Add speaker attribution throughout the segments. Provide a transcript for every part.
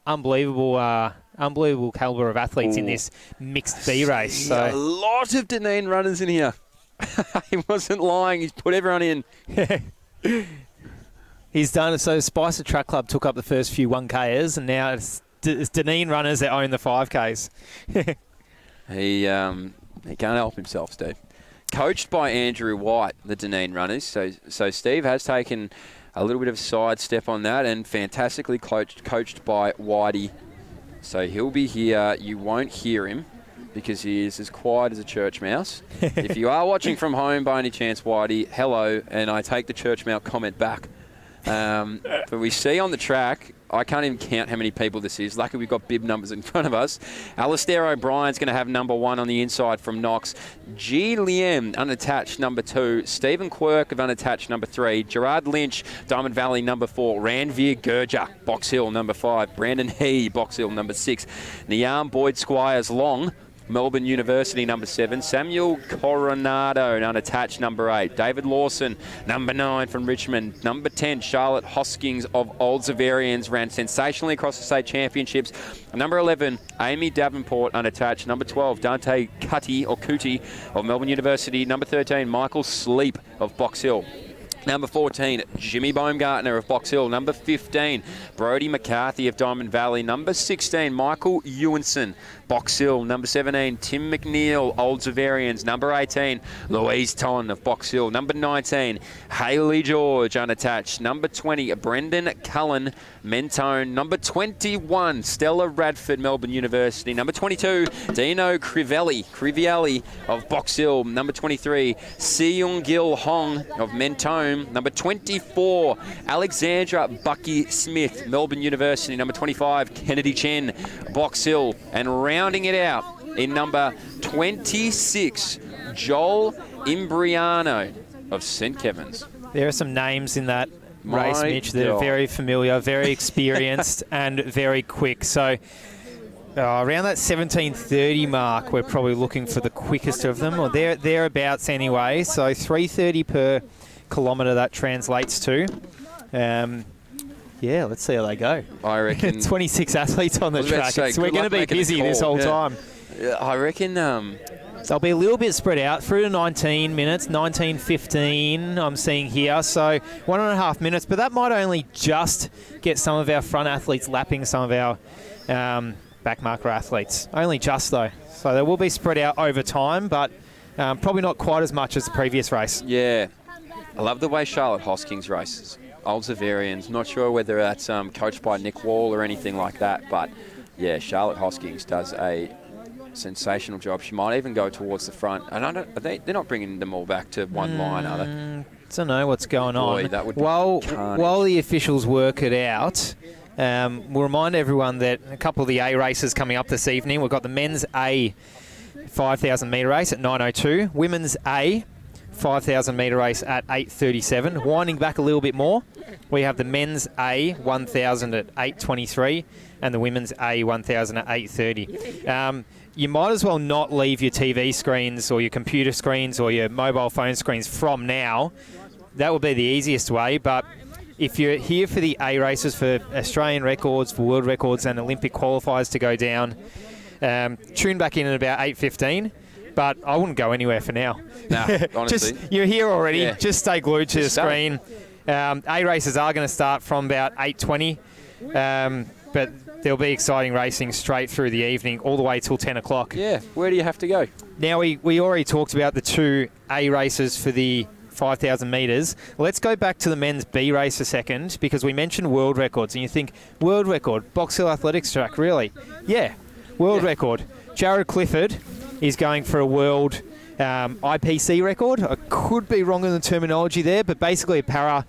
Speaker 1: unbelievable calibre of athletes in this mixed B race. So
Speaker 2: a lot of Deneen runners in here. He wasn't lying. He's put everyone in.
Speaker 1: He's done it. So Spicer Truck Club took up the first few 1Kers, and now it's Deneen runners that own the 5Ks.
Speaker 2: He can't help himself, Steve. Coached by Andrew White, the Deneen runners. So Steve has taken a little bit of a sidestep on that, and fantastically coached by Whitey. So he'll be here. You won't hear him because he is as quiet as a church mouse. If you are watching from home by any chance, Whitey, hello, and I take the church mouse comment back. But we see on the track, I can't even count how many people this is. Luckily, we've got bib numbers in front of us. Alistair O'Brien's going to have number 1 on the inside from Knox. G. Liem, unattached, number 2. Stephen Quirk of unattached, number 3. Gerard Lynch, Diamond Valley, number 4. Ranveer Gurja, Box Hill, number 5. Brandon He, Box Hill, number 6. Niam Boyd Squires Long, Melbourne University, number 7. Samuel Coronado, unattached, number 8. David Lawson, number 9 from Richmond. Number 10, Charlotte Hoskins of Old Zavarians, ran sensationally across the state championships. Number 11, Amy Davenport, unattached. Number 12, Dante Cootie of Melbourne University. Number 13, Michael Sleep of Box Hill. Number 14, Jimmy Baumgartner of Box Hill. Number 15, Brodie McCarthy of Diamond Valley. Number 16, Michael Ewanson, Box Hill. Number 17, Tim McNeil, Old Zavarians. Number 18, Louise Ton of Box Hill. Number 19, Hayley George, unattached. Number 20, Brendan Cullen, Mentone. Number 21, Stella Radford, Melbourne University. Number 22, Dino Crivelli of Box Hill. Number 23, Seung Gil Hong of Mentone. Number 24, Alexandra Bucky Smith, Melbourne University. Number 25, Kennedy Chen, Box Hill. And rounding it out in number 26, Joel Imbriano of St. Kevin's.
Speaker 1: There are some names in that race, Mitch, that are very familiar, very experienced, and very quick. So around that 17:30 mark, we're probably looking for the quickest of them, or thereabouts anyway. So 3:30 per kilometre that translates to. Yeah, let's see how they go.
Speaker 2: I reckon
Speaker 1: 26 athletes on the track. So we're going to be busy this whole time.
Speaker 2: I reckon
Speaker 1: so I'll be a little bit spread out through to 19 minutes, 19:15 I'm seeing here. So 1.5 minutes, but that might only just get some of our front athletes lapping some of our back marker athletes. Only just though. So they will be spread out over time, but probably not quite as much as the previous race.
Speaker 2: Yeah. I love the way Charlotte Hoskins races. Old Zavarians. Not sure whether that's coached by Nick Wall or anything like that, but yeah, Charlotte Hoskins does a sensational job. She might even go towards the front. And they're not bringing them all back to one line, are they?
Speaker 1: Don't know what's going on.
Speaker 2: That would be
Speaker 1: while the officials work it out, we'll remind everyone that a couple of the A races coming up this evening. We've got the men's A 5,000 metre race at 9:02, women's A 5,000 metre race at 8:37. Winding back a little bit more, we have the men's A 1,000 at 8:23 and the women's A 1,000 at 8:30. You might as well not leave your TV screens or your computer screens or your mobile phone screens from now. That would be the easiest way, but if you're here for the A races, for Australian records, for world records and Olympic qualifiers to go down, tune back in at about 8:15. But I wouldn't go anywhere for now.
Speaker 2: No, honestly.
Speaker 1: You're here already.
Speaker 2: Yeah.
Speaker 1: Just stay glued to the screen. A races are going to start from about 8:20, but there'll be exciting racing straight through the evening, all the way till 10 o'clock.
Speaker 2: Yeah, where do you have to go?
Speaker 1: Now, we already talked about the 2 A races for the 5,000 metres. Let's go back to the men's B race a second, because we mentioned world records, and you think, world record, Box Hill Athletics track, really? Yeah, world record. Jared Clifford is going for a world IPC record. I could be wrong in the terminology there, but basically a para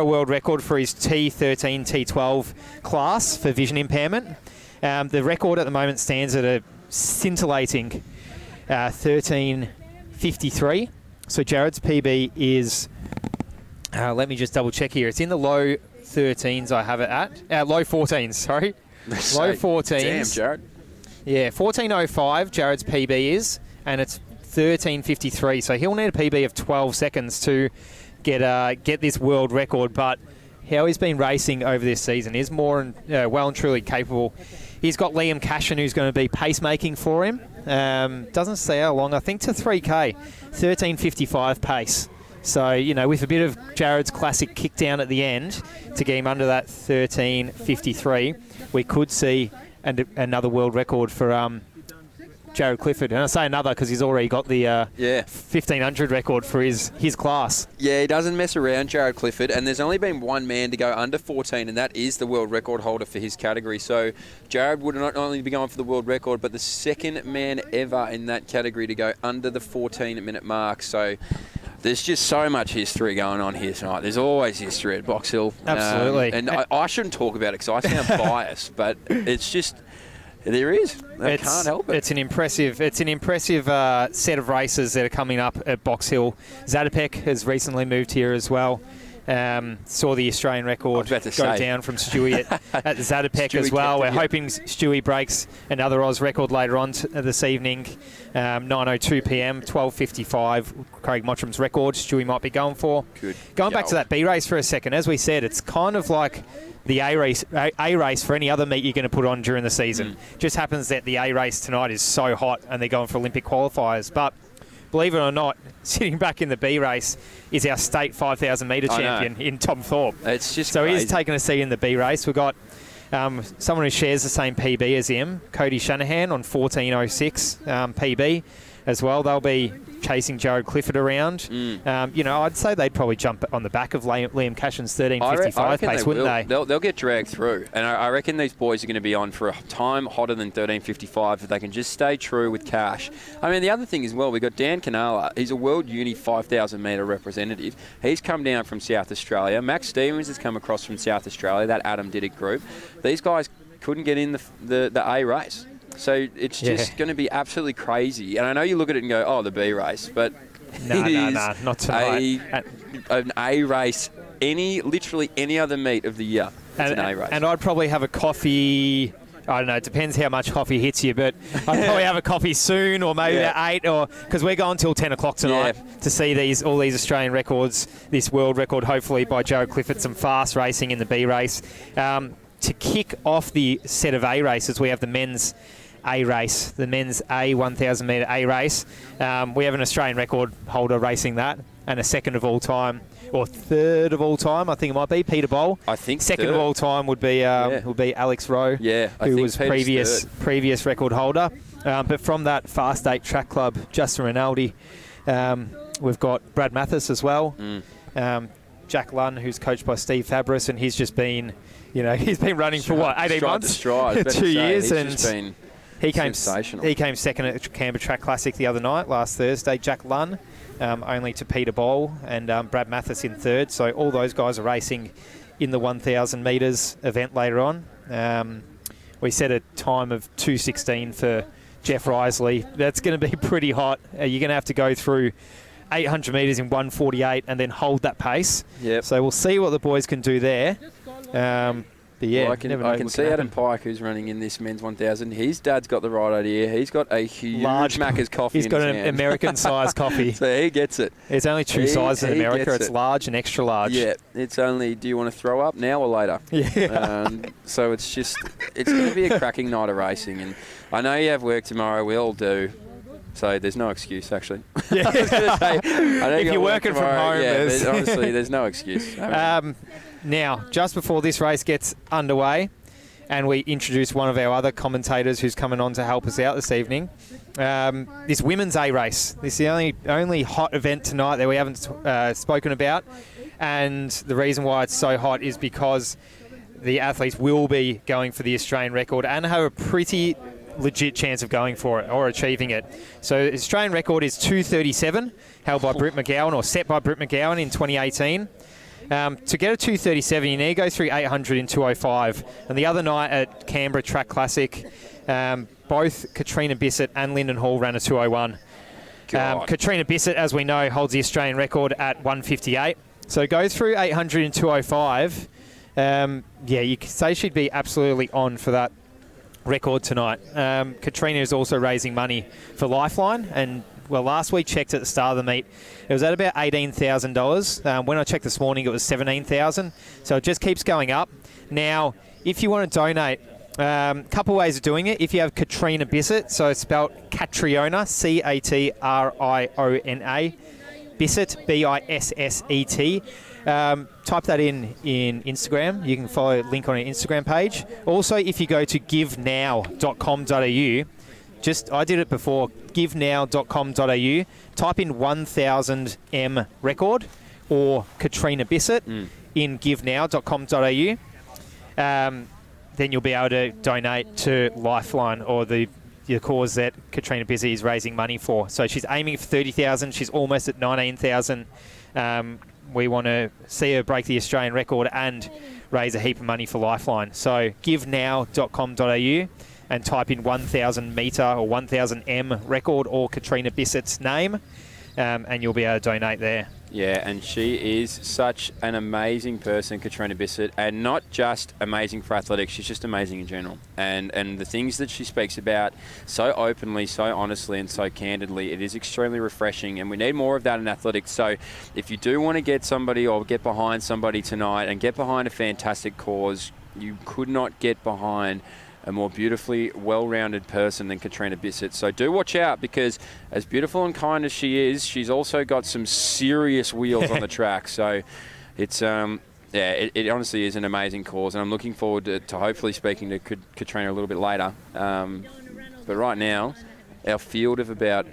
Speaker 1: world record for his T13, T12 class for vision impairment. The record at the moment stands at a scintillating 13:53. So Jared's PB is, let me just double check here. It's in the low 13s I have it at. Low 14s, sorry. Low 14s.
Speaker 2: Damn, Jared.
Speaker 1: Yeah, 14:05 Jared's PB is, and it's 13:53. So he'll need a PB of 12 seconds to get this world record. But how he's been racing over this season. He's more well and truly capable. He's got Liam Cashin, who's going to be pacemaking for him. Doesn't say how long. I think to 3K, 13:55 pace. So, you know, with a bit of Jared's classic kick down at the end to get him under that 13:53, we could see another world record for Jared Clifford. And I say another because he's already got the 1500 record for his class.
Speaker 2: Yeah, he doesn't mess around, Jared Clifford, and there's only been one man to go under 14, and that is the world record holder for his category. So Jared would not only be going for the world record, but the second man ever in that category to go under the 14-minute mark. So there's just so much history going on here tonight. There's always history at Box Hill.
Speaker 1: Absolutely.
Speaker 2: And I shouldn't talk about it because I sound biased, but it's just... There is. I can't help it.
Speaker 1: It's an impressive set of races that are coming up at Box Hill. Zatopek has recently moved here as well. Saw the Australian record go down from Stewie at Zatopek as well. We're hoping Stewie breaks another Oz record later on this evening. 9:02 p.m, 12:55. Craig Mottram's record. Stewie might be going for. Going back to that B race for a second, as we said, it's kind of like the A race for any other meet you're going to put on during the season. Just happens that the A race tonight is so hot and they're going for Olympic qualifiers. But believe it or not, sitting back in the B race is our state 5,000 metre champion in Tom Thorpe.
Speaker 2: It's just
Speaker 1: so
Speaker 2: crazy.
Speaker 1: He's taken a seat in the B race. We've got someone who shares the same PB as him, Cody Shanahan on 14:06 PB as well. They'll be chasing Jared Clifford around. You know, I'd say they'd probably jump on the back of Liam Cashin's 13:55 pace, wouldn't they?
Speaker 2: They'll get dragged through. And I reckon these boys are going to be on for a time hotter than 13:55 if they can just stay true with Cash. I mean, the other thing as well, we've got Dan Canala. He's a World Uni 5,000 metre representative. He's come down from South Australia. Max Stevens has come across from South Australia, that Adam Diddick group. These guys couldn't get in the A race. So it's just going to be absolutely crazy. And I know you look at it and go, oh, the B race, but
Speaker 1: no, not tonight.
Speaker 2: An A race, literally any other meat of the year. It's an A race.
Speaker 1: And I'd probably have a coffee. I don't know. It depends how much coffee hits you, but I'd probably have a coffee soon, or maybe at 8, or because we're going till 10 o'clock tonight to see all these Australian records, this world record, hopefully by Jared Clifford, some fast racing in the B race. To kick off the set of A races, we have the men's A race, the men's A 1,000 metre A race. We have an Australian record holder racing that, and a second of all time, or third of all time, I think it might be, Peter Bowl.
Speaker 2: I think
Speaker 1: second
Speaker 2: third
Speaker 1: of all time would be Alex Rowe, who was previous record holder. But from that Fast 8 track club, Justin Rinaldi, we've got Brad Mathis as well. Jack Lunn, who's coached by Steve Fabris, and he's just been, he's been running for what, 18 months? 2 years, and he came second at the Canberra Track Classic the other night, last Thursday. Jack Lunn, only to Peter Bowl, and Brad Mathis in third. So all those guys are racing in the 1,000 metres event later on. We set a time of 2:16 for Jeff Risley. That's going to be pretty hot. You're going to have to go through 800 metres in 1:48 and then hold that pace. So we'll see what the boys can do there. But yeah,
Speaker 2: well, I can see Adam Pike, who's running in this men's 1,000. His dad's got the right idea. He's got a huge Macca's coffee in his hand.
Speaker 1: He's got an American-sized coffee.
Speaker 2: So he gets it.
Speaker 1: It's only two sizes in America. It's large and extra large.
Speaker 2: Yeah, it's only, do you want to throw up now or later?
Speaker 1: Yeah.
Speaker 2: So it's going to be a cracking night of racing. And I know you have work tomorrow. We all do. So there's no excuse, actually.
Speaker 1: Yeah.
Speaker 2: I was going to say, I know
Speaker 1: if you're working from home,
Speaker 2: honestly, there's no excuse.
Speaker 1: Now, just before this race gets underway, and we introduce one of our other commentators who's coming on to help us out this evening, this women's A race. This is the only hot event tonight that we haven't spoken about, and the reason why it's so hot is because the athletes will be going for the Australian record and have a pretty legit chance of going for it or achieving it. So the Australian record is 2:37, held by Britt McGowan, or set by Britt McGowan in 2018. To get a 2:37, you need to go through 800 in 2:05. And the other night at Canberra Track Classic, both Katrina Bissett and Lyndon Hall ran a 2:01. Katrina Bissett, as we know, holds the Australian record at 1:58. So go through 800 in 2:05. You could say she'd be absolutely on for that record tonight. Katrina is also raising money for Lifeline, and Well, last we checked at the start of the meet, it was at about $18,000. When I checked this morning, it was $17,000. So it just keeps going up. Now, if you want to donate, a couple ways of doing it. If you have Katrina Bissett, so it's spelled Catriona, Catriona, Bissett, Bisset. Type that in Instagram. You can follow a link on our Instagram page. Also, if you go to givenow.com.au, I did it before, givenow.com.au, type in 1000M record or Katrina Bissett in givenow.com.au. Then you'll be able to donate to Lifeline or the cause that Katrina Bissett is raising money for. So she's aiming for 30,000. She's almost at 19,000. We want to see her break the Australian record and raise a heap of money for Lifeline. So givenow.com.au and type in 1000 metre or 1000M record or Katrina Bissett's name, and you'll be able to donate there.
Speaker 2: Yeah, and she is such an amazing person, Katrina Bissett, and not just amazing for athletics, she's just amazing in general. And the things that she speaks about so openly, so honestly, and so candidly, it is extremely refreshing, and we need more of that in athletics. So if you do want to get somebody or get behind somebody tonight and get behind a fantastic cause, you could not get behind a more beautifully well-rounded person than Katrina Bissett. So do watch out, because as beautiful and kind as she is, she's also got some serious wheels on the track. So it's it honestly is an amazing cause, and I'm looking forward to hopefully speaking to Katrina a little bit later. But right now, our field of about,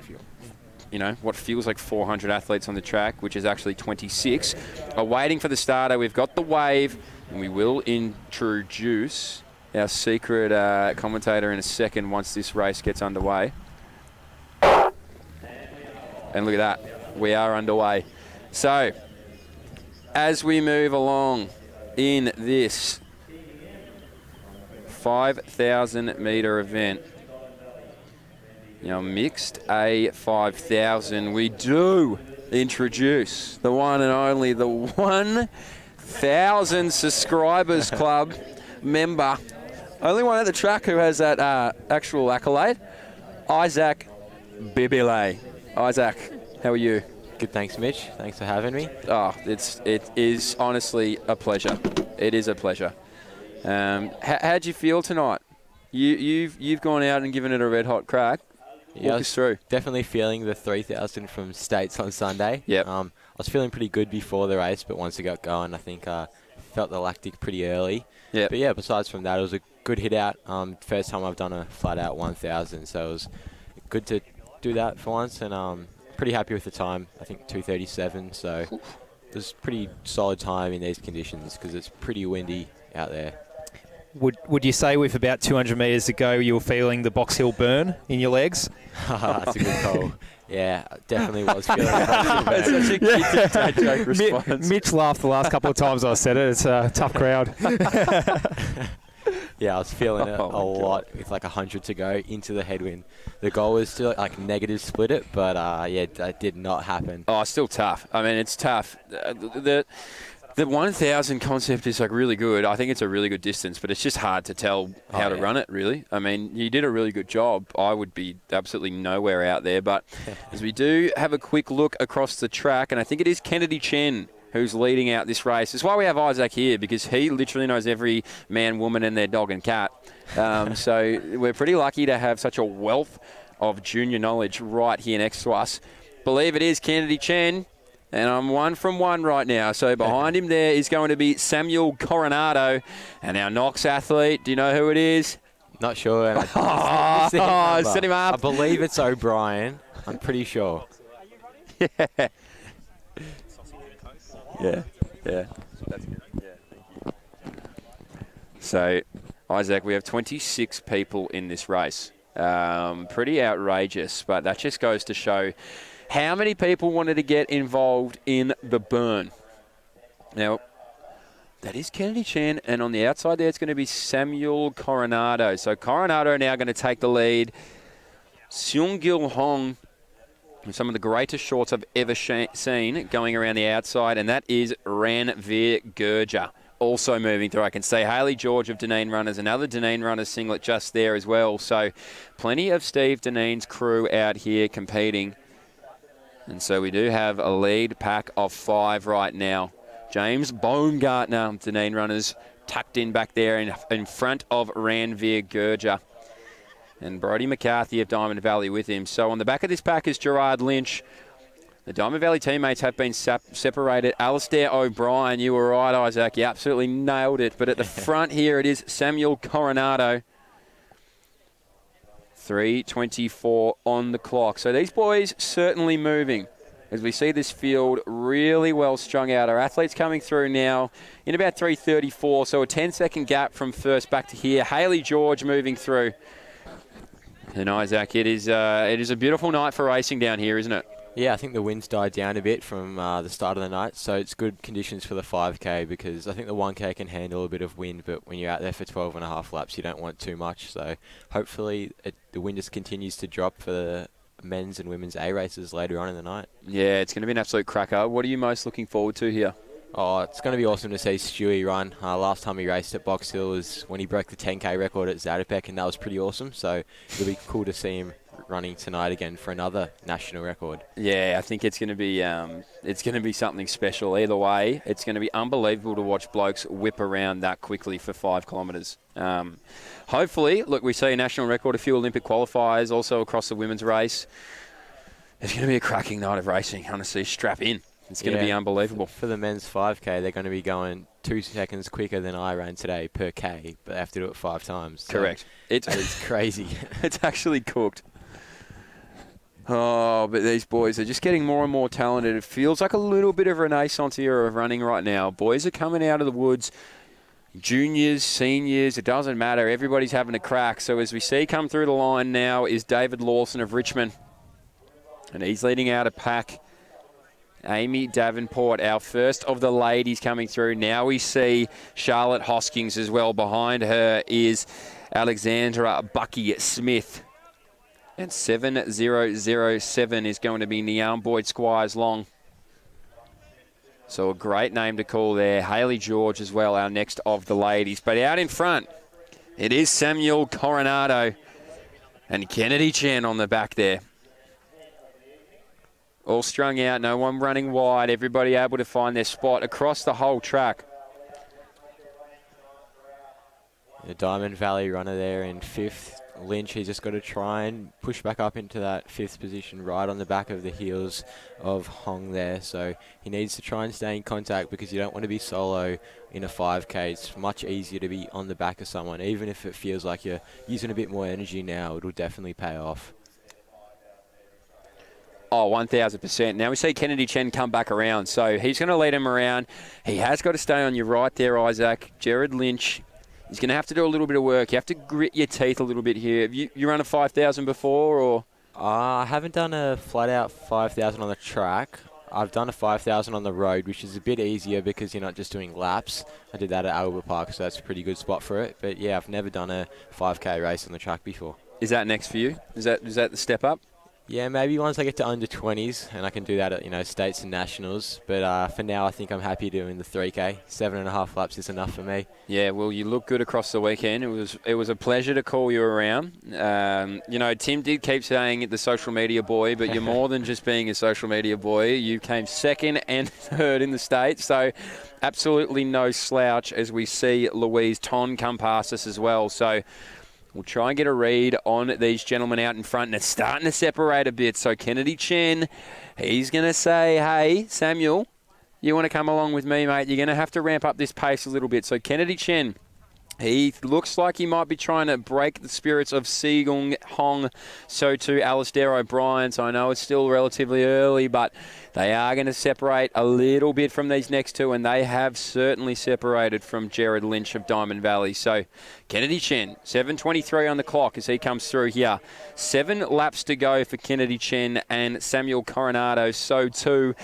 Speaker 2: what feels like 400 athletes on the track, which is actually 26, are waiting for the starter. We've got the wave, and we will introduce our secret commentator in a second once this race gets underway. And look at that, we are underway. So, as we move along in this 5,000 metre event, mixed A 5,000, we do introduce the one and only, the 1,000 subscribers club member. Only one at the track who has that actual accolade, Isaac Bibile. Isaac, how are you?
Speaker 3: Good, thanks, Mitch. Thanks for having me.
Speaker 2: Oh, it is honestly a pleasure. It is a pleasure. How'd you feel tonight? You've gone out and given it a red hot crack. Walk us through.
Speaker 3: Definitely feeling the 3,000 from States on Sunday.
Speaker 2: Yep.
Speaker 3: I was feeling pretty good before the race, but once it got going, I think felt the lactic pretty early.
Speaker 2: Yep.
Speaker 3: But yeah, besides from that, it was a good hit out. First time I've done a flat out 1,000, so it was good to do that for once, and pretty happy with the time. I think 2:37, so it was pretty solid time in these conditions because it's pretty windy out there.
Speaker 1: Would you say with about 200 metres to go, you were feeling the Box Hill burn in your legs?
Speaker 3: That's a good call. Yeah, definitely was feeling the Box Hill burn.
Speaker 2: That's such a dad joke response.
Speaker 1: Mitch laughed the last couple of times I said it. It's a tough crowd.
Speaker 3: Yeah, I was feeling it a lot with like 100 to go into the headwind. The goal was to like negative split it, but that did not happen.
Speaker 2: Oh, still tough. I mean, it's tough. The 1,000 concept is like really good. I think it's a really good distance, but it's just hard to tell how to run it, really. I mean, you did a really good job. I would be absolutely nowhere out there. But as we do have a quick look across the track, and I think it is Kennedy Chen who's leading out this race. That's why we have Isaac here, because he literally knows every man, woman, and their dog and cat. So we're pretty lucky to have such a wealth of junior knowledge right here next to us. Believe it is Kennedy Chen. And I'm 1 from 1 right now. So behind him there is going to be Samuel Coronado. And our Knox athlete, do you know who it is?
Speaker 3: Not sure.
Speaker 2: Set him up.
Speaker 3: I believe it's O'Brien. I'm pretty sure.
Speaker 2: Yeah. Yeah. That's good. Yeah, thank you. So, Isaac, we have 26 people in this race. Pretty outrageous, but that just goes to show how many people wanted to get involved in the burn. Now, that is Kennedy Chen, and on the outside there it's going to be Samuel Coronado. So Coronado now going to take the lead. Seung-Gil Hong, some of the greatest shorts I've ever seen going around the outside, and that is Ranveer Gurja. Also moving through. I can see Haley George of Deneen Runners, another Deneen Runners singlet just there as well. So plenty of Steve Deneen's crew out here competing. And so we do have a lead pack of 5 right now. James Baumgartner, Deneen runners, tucked in back there in front of Ranveer Gurja. And Brodie McCarthy of Diamond Valley with him. So on the back of this pack is Gerard Lynch. The Diamond Valley teammates have been separated. Alistair O'Brien, you were right, Isaac. You absolutely nailed it. But at the front here, it is Samuel Coronado. 3:24 on the clock. So these boys certainly moving as we see this field really well strung out. Our athletes coming through now in about 3:34, so a 10-second gap from first back to here. Haley George moving through. And Isaac, it is a beautiful night for racing down here, isn't it?
Speaker 3: Yeah, I think the wind's died down a bit from the start of the night, so it's good conditions for the 5K because I think the 1K can handle a bit of wind, but when you're out there for 12 and a half laps, you don't want too much. So hopefully the wind just continues to drop for the men's and women's A races later on in the night. Yeah,
Speaker 2: it's going to be an absolute cracker. What are you most looking forward to here?
Speaker 3: Oh, it's going to be awesome to see Stewie run. Last time he raced at Box Hill was when he broke the 10K record at Zatopek, and that was pretty awesome. So it'll be cool to see him running tonight again for another national record.
Speaker 2: Yeah, I think it's going to be something special. Either way, it's going to be unbelievable to watch blokes whip around that quickly for 5 kilometres. Hopefully, look, we see a national record, a few Olympic qualifiers also across the women's race. It's going to be a cracking night of racing. Honestly, strap in. It's going to be unbelievable.
Speaker 3: For the men's 5K, they're going to be going 2 seconds quicker than I ran today per K, but they have to do it 5 times. So
Speaker 2: correct.
Speaker 3: It's crazy.
Speaker 2: It's actually cooked. Oh, but these boys are just getting more and more talented. It feels like a little bit of a renaissance era of running right now. Boys are coming out of the woods. Juniors, seniors, it doesn't matter. Everybody's having a crack. So as we see come through the line now is David Lawson of Richmond. And he's leading out a pack. Amy Davenport, our first of the ladies coming through. Now we see Charlotte Hoskins as well. Behind her is Alexandra Bucky Smith. And 7007 is going to be Niam Boyd Squires Long. So a great name to call there. Haley George as well, our next of the ladies. But out in front, it is Samuel Coronado and Kennedy Chen on the back there. All strung out, no one running wide. Everybody able to find their spot across the whole track.
Speaker 3: The Diamond Valley runner there in 5th. Lynch, he's just got to try and push back up into that 5th position right on the back of the heels of Hong there. So he needs to try and stay in contact because you don't want to be solo in a 5K. It's much easier to be on the back of someone. Even if it feels like you're using a bit more energy now, it'll definitely pay off.
Speaker 2: Oh, 1,000%. Now we see Kennedy Chen come back around. So he's going to lead him around. He has got to stay on your right there, Isaac. Jared Lynch. He's going to have to do a little bit of work. You have to grit your teeth a little bit here. Have you run a 5,000 before? Or?
Speaker 3: I haven't done a flat-out 5,000 on the track. I've done a 5,000 on the road, which is a bit easier because you're not just doing laps. I did that at Albert Park, so that's a pretty good spot for it. But, yeah, I've never done a 5K race on the track before.
Speaker 2: Is that next for you? Is that the step up?
Speaker 3: Yeah, maybe once I get to under 20s, and I can do that at states and nationals. But for now, I think I'm happy doing the 3K. 7.5 laps is enough for me.
Speaker 2: Yeah, well, you look good across the weekend. It was a pleasure to call you around. Tim did keep saying the social media boy, but you're more than just being a social media boy. You came 2nd and 3rd in the state, so absolutely no slouch as we see Louise Ton come past us as well. So we'll try and get a read on these gentlemen out in front, and it's starting to separate a bit. So Kennedy Chen, he's going to say, hey, Samuel, you want to come along with me, mate? You're going to have to ramp up this pace a little bit. So Kennedy Chen, he looks like he might be trying to break the spirits of Segung Hong, so too Alistair O'Brien. So I know it's still relatively early, but they are going to separate a little bit from these next two, and they have certainly separated from Jared Lynch of Diamond Valley. So Kennedy Chen, 7:23 on the clock as he comes through here. 7 laps to go for Kennedy Chen and Samuel Coronado, so too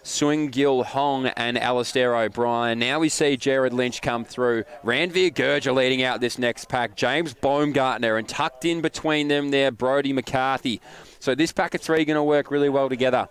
Speaker 2: Swing Gil Hong and Alistair O'Brien. Now we see Jared Lynch come through. Ranveer Gurja leading out this next pack. James Baumgartner, and tucked in between them there, Brodie McCarthy. So this pack of 3 going to work really well together.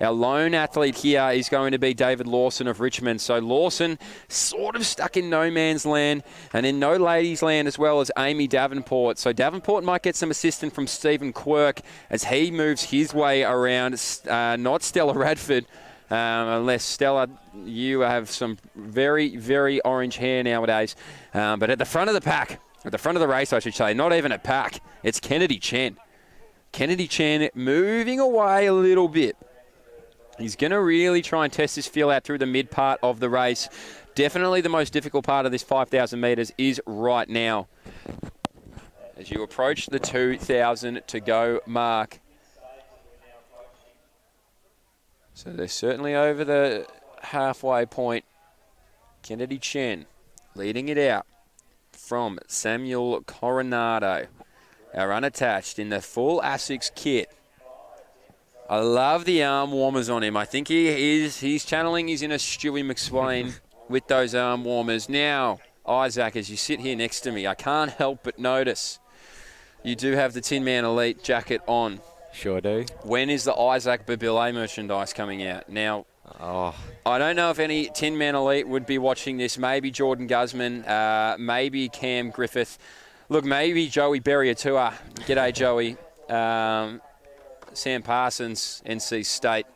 Speaker 2: Our lone athlete here is going to be David Lawson of Richmond. So Lawson sort of stuck in no man's land and in no ladies' land as well as Amy Davenport. So Davenport might get some assistance from Stephen Quirk as he moves his way around, not Stella Radford. Unless, Stella, you have some very, very orange hair nowadays. But at the front of the pack, at the front of the race, I should say, not even at pack, it's Kennedy Chen. Kennedy Chen moving away a little bit. He's going to really try and test his feel out through the mid part of the race. Definitely the most difficult part of this 5,000 metres is right now. As you approach the 2,000 to go mark. So they're certainly over the halfway point. Kennedy Chen leading it out from Samuel Coronado. Our unattached in the full ASICS kit. I love the arm warmers on him. I think he's channeling his inner Stewie McSwain with those arm warmers. Now, Isaac, as you sit here next to me, I can't help but notice you do have the Tin Man Elite jacket on.
Speaker 3: Sure do.
Speaker 2: When is the Isaac Babile merchandise coming out? Now, I don't know if any Tin Man Elite would be watching this. Maybe Jordan Guzman, maybe Cam Griffith. Look, maybe Joey Berriatua. G'day, Joey. Sam Parsons, NC State.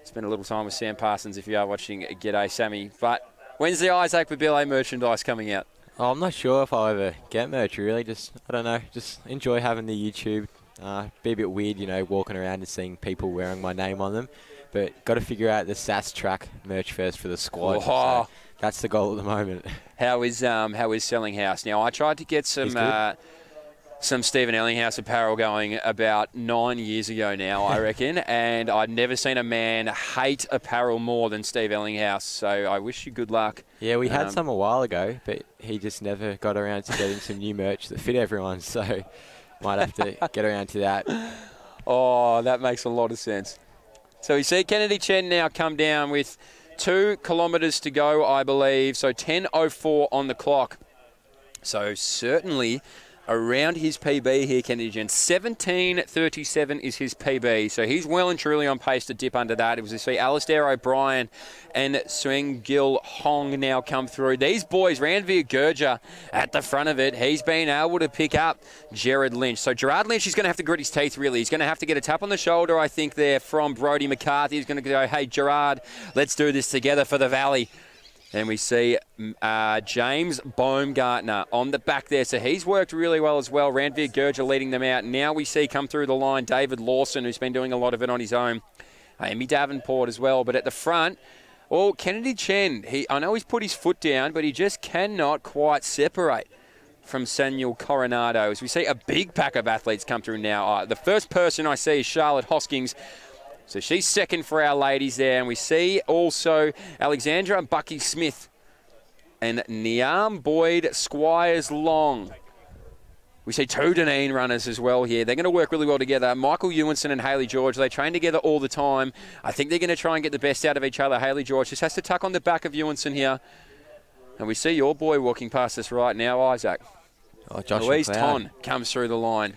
Speaker 2: Spend a little time with Sam Parsons if you are watching. G'day, Sammy. But when's the Isaac Babile merchandise coming out?
Speaker 3: Oh, I'm not sure if I'll ever get merch, really. I don't know. Just enjoy having the YouTube. Be a bit weird, walking around and seeing people wearing my name on them. But got to figure out the SAS track merch first for the squad.
Speaker 2: Oh.
Speaker 3: So that's the goal at the moment.
Speaker 2: How is Selling House? Now, I tried to get some Stephen Ellinghouse apparel going about 9 years ago now, I reckon, and I'd never seen a man hate apparel more than Steve Ellinghouse, so I wish you good luck.
Speaker 3: Yeah, we had some a while ago, but he just never got around to getting some new merch that fit everyone, so might have to get around to that.
Speaker 2: Oh, that makes a lot of sense. So we see Kennedy Chen now come down with 2 kilometres to go, I believe, so 10:04 on the clock. So certainly around his PB here, Kennedy Chen. 17:37 is his PB, so he's well and truly on pace to dip under that. It was to see Alistair O'Brien and Sueng Gil Hong now come through. These boys, Ranveer Gurja at the front of it, he's been able to pick up Gerard Lynch. So Gerard Lynch is going to have to grit his teeth, really. He's going to have to get a tap on the shoulder, I think, there from Brodie McCarthy. He's going to go, hey, Gerard, let's do this together for the Valley. And we see James Baumgartner on the back there. So he's worked really well as well. Ranveer Gurja leading them out. Now we see come through the line David Lawson, who's been doing a lot of it on his own. Amy Davenport as well. But at the front, Kennedy Chen, I know he's put his foot down, but he just cannot quite separate from Samuel Coronado. As we see a big pack of athletes come through now. The first person I see is Charlotte Hoskins. So she's second for our ladies there. And we see also Alexandra Bucky Smith and Niam Boyd Squires Long. We see 2 Deneen runners as well here. They're going to work really well together. Michael Ewanson and Hayley George, they train together all the time. I think they're going to try and get the best out of each other. Hayley George just has to tuck on the back of Ewanson here. And we see your boy walking past us right now, Isaac.
Speaker 3: Josh
Speaker 2: Louise
Speaker 3: McLeod.
Speaker 2: Ton comes through the line.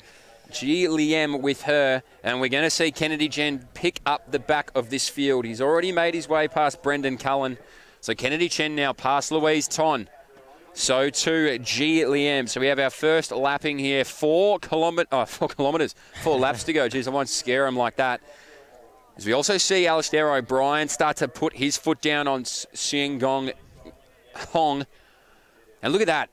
Speaker 2: G. Liam with her, and we're going to see Kennedy Chen pick up the back of this field. He's already made his way past Brendan Cullen. So Kennedy Chen now past Louise Ton. So too G. Liam. So we have our first lapping here. 4 laps to go. Geez, I won't scare him like that. As we also see Alistair O'Brien start to put his foot down on Sueng Gong Hong. And look at that.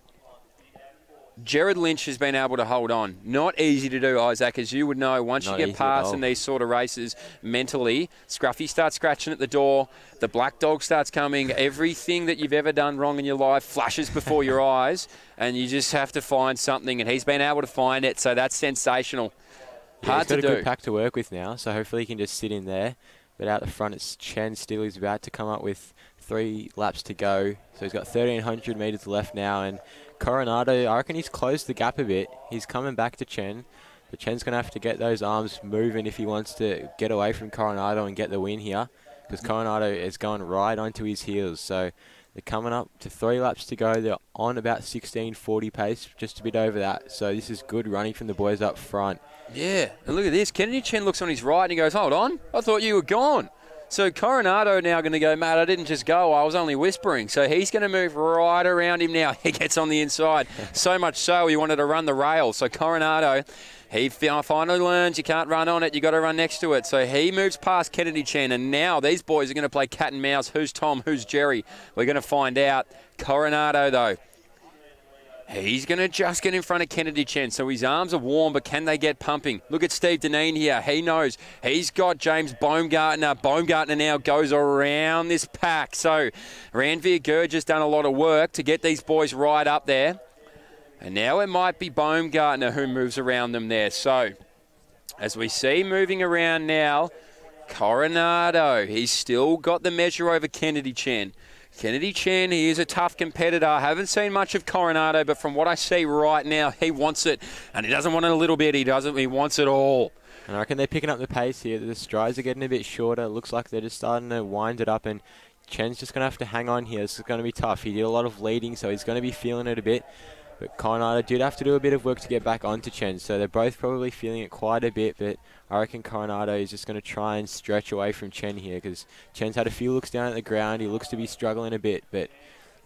Speaker 2: Gerard Lynch has been able to hold on. Not easy to do, Isaac, as you would know. Once you get past in these sort of races, mentally, Scruffy starts scratching at the door. The black dog starts coming. Everything that you've ever done wrong in your life flashes before your eyes, and you just have to find something. And he's been able to find it, so that's sensational. Hard to do.
Speaker 3: He's got a good pack to work with now, so hopefully he can just sit in there. But out the front, it's Chen still. He's about to come up with 3 laps to go. So he's got 1,300 metres left now, and Coronado, I reckon he's closed the gap a bit. He's coming back to Chen, but Chen's going to have to get those arms moving if he wants to get away from Coronado and get the win here, because Coronado is going right onto his heels. So they're coming up to 3 laps to go. They're on about 16:40 pace, just a bit over that. So this is good running from the boys up front.
Speaker 2: Yeah, and look at this. Kennedy Chen looks on his right and he goes, hold on, I thought you were gone. So Coronado now going to go, mate, I didn't just go, I was only whispering. So he's going to move right around him now. He gets on the inside. So much so he wanted to run the rail. So Coronado, he finally learns you can't run on it, you got to run next to it. So he moves past Kennedy Chen, and now these boys are going to play cat and mouse. Who's Tom, who's Jerry? We're going to find out. Coronado, though, he's going to just get in front of Kennedy Chen, so his arms are warm, but can they get pumping? Look at Steve Deneen here. He knows. He's got James Baumgartner. Baumgartner now goes around this pack. So Ranveer Gurge has done a lot of work to get these boys right up there. And now it might be Baumgartner who moves around them there. So as we see moving around now, Coronado, he's still got the measure over Kennedy Chen. Kennedy Chen, he is a tough competitor. I haven't seen much of Coronado, but from what I see right now, he wants it. And he doesn't want it a little bit. He wants it all.
Speaker 3: And I reckon they're picking up the pace here. The strides are getting a bit shorter. It looks like they're just starting to wind it up. And Chen's just going to have to hang on here. This is going to be tough. He did a lot of leading, so he's going to be feeling it a bit. But Coronado did have to do a bit of work to get back onto Chen. So they're both probably feeling it quite a bit. But I reckon Coronado is just going to try and stretch away from Chen here, because Chen's had a few looks down at the ground. He looks to be struggling a bit, but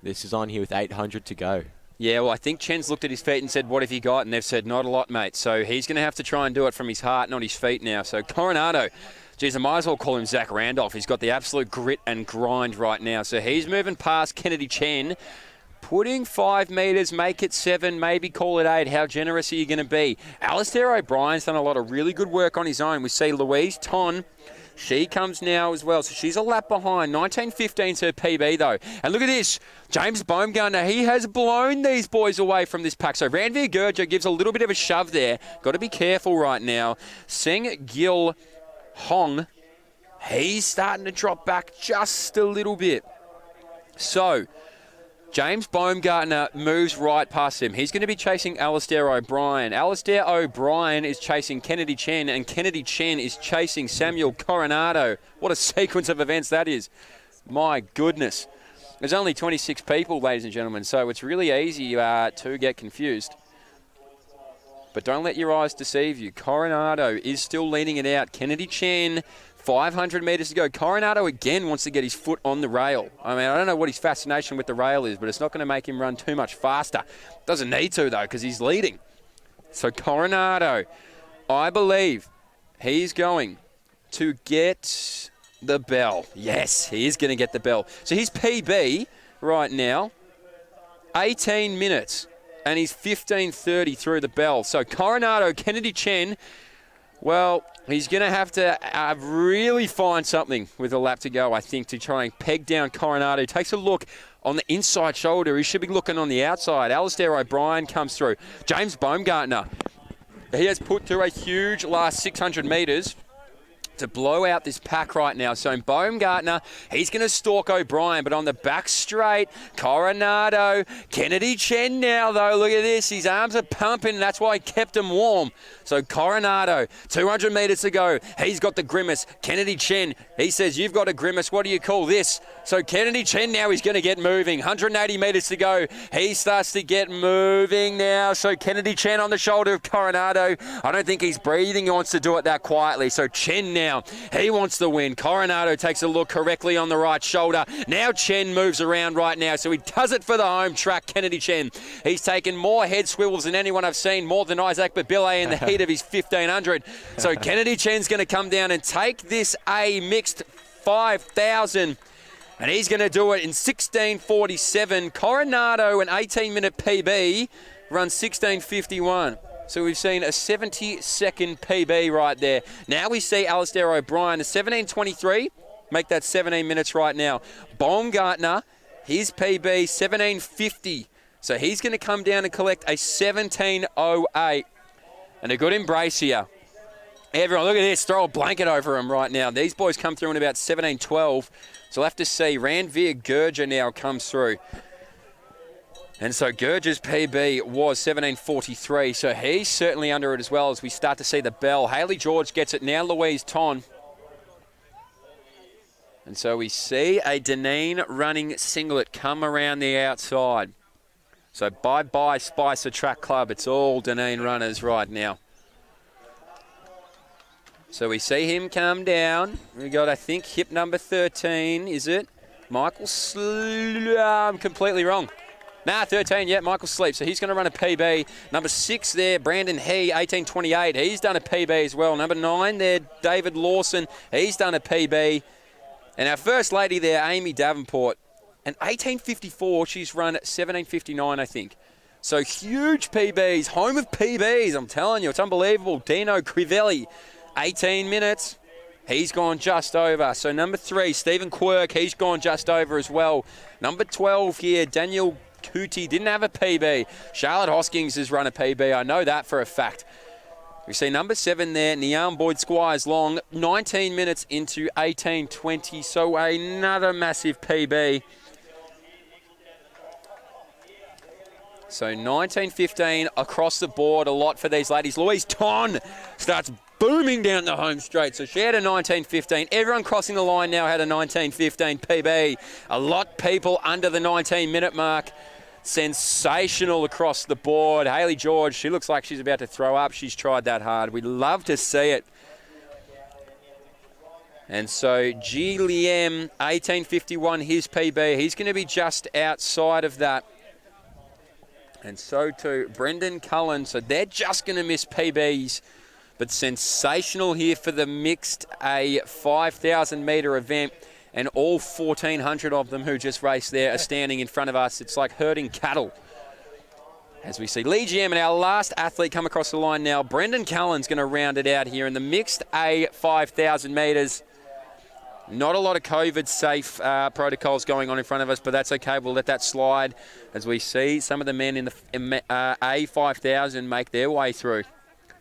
Speaker 3: this is on here with 800 to go.
Speaker 2: Yeah, well, I think Chen's looked at his feet and said, what have you got? And they've said, not a lot, mate. So he's going to have to try and do it from his heart, not his feet now. So Coronado, geez, I might as well call him Zach Randolph. He's got the absolute grit and grind right now. So he's moving past Kennedy Chen. Putting 5 metres, make it 7, maybe call it 8. How generous are you going to be? Alistair O'Brien's done a lot of really good work on his own. We see Louise Ton. She comes now as well, so she's a lap behind. 19.15's her PB, though. And look at this. James Baumgartner, he has blown these boys away from this pack. So Ranveer Gurja gives a little bit of a shove there. Got to be careful right now. Seng Gil Hong, he's starting to drop back just a little bit. So James Baumgartner moves right past him. He's going to be chasing Alistair O'Brien. Alistair O'Brien is chasing Kennedy Chen, and Kennedy Chen is chasing Samuel Coronado. What a sequence of events that is. My goodness. There's only 26 people, ladies and gentlemen, so it's really easy to get confused. But don't let your eyes deceive you. Coronado is still leading it out. Kennedy Chen, 500 metres to go. Coronado again wants to get his foot on the rail. I mean, I don't know what his fascination with the rail is, but it's not going to make him run too much faster. Doesn't need to, though, because he's leading. So Coronado, I believe he's going to get the bell. Yes, he is going to get the bell. So his PB right now, 18 minutes, and he's 15:30 through the bell. So Coronado, Kennedy Chen, well, he's going to have to really find something with a lap to go, I think, to try and peg down Coronado. Takes a look on the inside shoulder. He should be looking on the outside. Alistair O'Brien comes through. James Baumgartner, he has put through a huge last 600 metres to blow out this pack right now. So Baumgartner, he's going to stalk O'Brien, but on the back straight, Coronado, Kennedy Chen now, though. Look at this. His arms are pumping. That's why he kept him warm. So Coronado, 200 metres to go. He's got the grimace. Kennedy Chen, he says, you've got a grimace. What do you call this? So Kennedy Chen now is going to get moving. 180 metres to go. He starts to get moving now. So Kennedy Chen on the shoulder of Coronado. I don't think he's breathing. He wants to do it that quietly. So Chen now, he wants the win. Coronado takes a look correctly on the right shoulder. Now Chen moves around right now. So he does it for the home track, Kennedy Chen. He's taken more head swivels than anyone I've seen, more than Isaac Babile in the heat of his 1500. So Kennedy Chen's going to come down and take this A mixed 5,000. And he's going to do it in 16:47. Coronado, an 18-minute PB, runs 16:51. So we've seen a 70-second PB right there. Now we see Alistair O'Brien, a 17:23. Make that 17 minutes right now. Baumgartner, his PB, 17:50. So he's going to come down and collect a 17:08. And a good embrace here. Everyone, look at this. Throw a blanket over him right now. These boys come through in about 17:12. So we'll have to see. Ranveer Gurja now comes through. And so Gurja's PB was 17:43. So he's certainly under it as well as we start to see the bell. Haley George gets it now. Louise Ton. And so we see a Deneen running singlet come around the outside. So bye-bye Spicer Track Club. It's all Deneen runners right now. So we see him come down. We got, I think, hip number 13, is it? Michael I'm completely wrong. Nah, 13, yeah, Michael Sleep. So he's going to run a PB. Number 6 there, Brandon He, 18:28. He's done a PB as well. Number 9 there, David Lawson. He's done a PB. And our first lady there, Amy Davenport, an 18:54. She's run 17:59, I think. So huge PBs, home of PBs, I'm telling you. It's unbelievable. Dino Crivelli, 18 minutes. He's gone just over. So number 3, Stephen Quirk, he's gone just over as well. Number 12 here, Daniel Cootie, didn't have a PB. Charlotte Hoskins has run a PB. I know that for a fact. We see number 7 there, Niam Boyd Squires Long, 19 minutes into 18:20. So another massive PB. So 19:15 across the board, a lot for these ladies. Louise Ton starts booming down the home straight. So she had a 19:15. Everyone crossing the line now had a 19:15 PB. A lot people under the 19-minute mark. Sensational across the board. Hayley George, she looks like she's about to throw up. She's tried that hard. We'd love to see it. And so G. Liem, 18:51, his PB. He's going to be just outside of that. And so too Brendan Cullen. So they're just going to miss PBs. But sensational here for the mixed, a 5,000-metre event. And all 1,400 of them who just raced there are standing in front of us. It's like herding cattle. As we see Lee Jam and our last athlete come across the line now. Brendan Cullen's going to round it out here in the mixed A 5,000 metres. Not a lot of COVID-safe protocols going on in front of us, but that's okay. We'll let that slide as we see some of the men in the A 5,000 make their way through.